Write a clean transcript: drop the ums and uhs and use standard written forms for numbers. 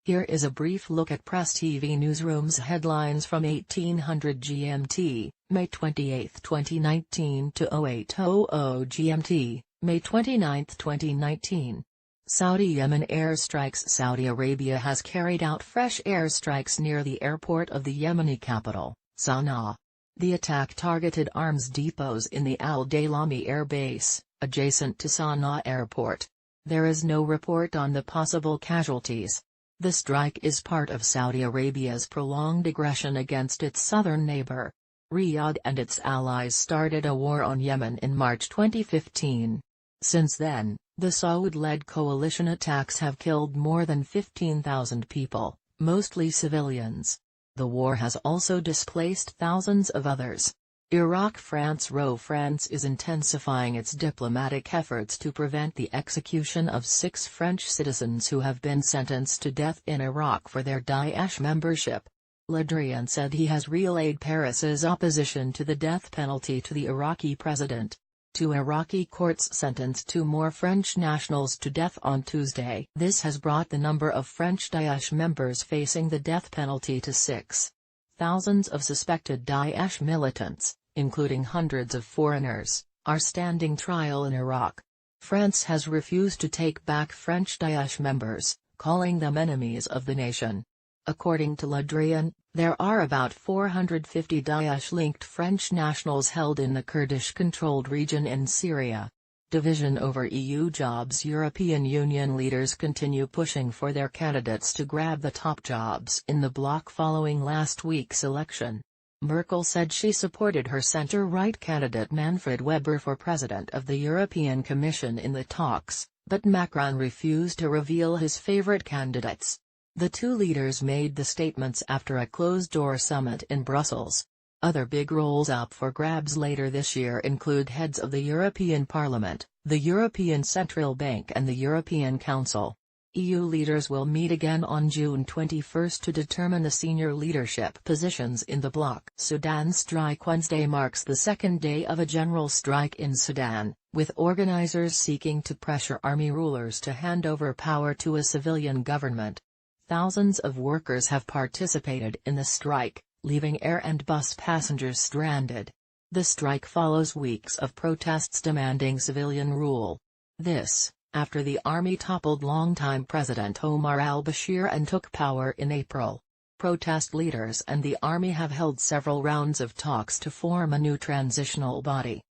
Here is a brief look at Press TV Newsroom's headlines from 1800 GMT, May 28, 2019 to 0800 GMT, May 29, 2019. Saudi-Yemen airstrikes. Saudi Arabia has carried out fresh airstrikes near the airport of the Yemeni capital, Sana'a. The attack targeted arms depots in the Al-Dailami Air Base, adjacent to Sana'a Airport. There is no report on the possible casualties. The strike is part of Saudi Arabia's prolonged aggression against its southern neighbor. Riyadh and its allies started a war on Yemen in March 2015. Since then, the Saud-led coalition attacks have killed more than 15,000 people, mostly civilians. The war has also displaced thousands of others. Iraq. France is intensifying its diplomatic efforts to prevent the execution of 6 French citizens who have been sentenced to death in Iraq for their Daesh membership. Le Drian said he has relayed Paris's opposition to the death penalty to the Iraqi president. 2 Iraqi courts sentenced 2 more French nationals to death on Tuesday. This has brought the number of French Daesh members facing the death penalty to 6. Thousands of suspected Daesh militants, including hundreds of foreigners, are standing trial in Iraq. France has refused to take back French Daesh members, calling them enemies of the nation. According to Le Drian, there are about 450 Daesh-linked French nationals held in the Kurdish-controlled region in Syria. Division over EU jobs. European Union leaders continue pushing for their candidates to grab the top jobs in the bloc following last week's election. Merkel said she supported her centre-right candidate Manfred Weber for president of the European Commission in the talks, but Macron refused to reveal his favourite candidates. The 2 leaders made the statements after a closed-door summit in Brussels. Other big roles up for grabs later this year include heads of the European Parliament, the European Central Bank and the European Council. EU leaders will meet again on June 21 to determine the senior leadership positions in the bloc. Sudan's strike. Wednesday marks the 2nd day of a general strike in Sudan, with organizers seeking to pressure army rulers to hand over power to a civilian government. Thousands of workers have participated in the strike, leaving air and bus passengers stranded. The strike follows weeks of protests demanding civilian rule. This, after the army toppled longtime President Omar al-Bashir and took power in April. Protest leaders and the army have held several rounds of talks to form a new transitional body.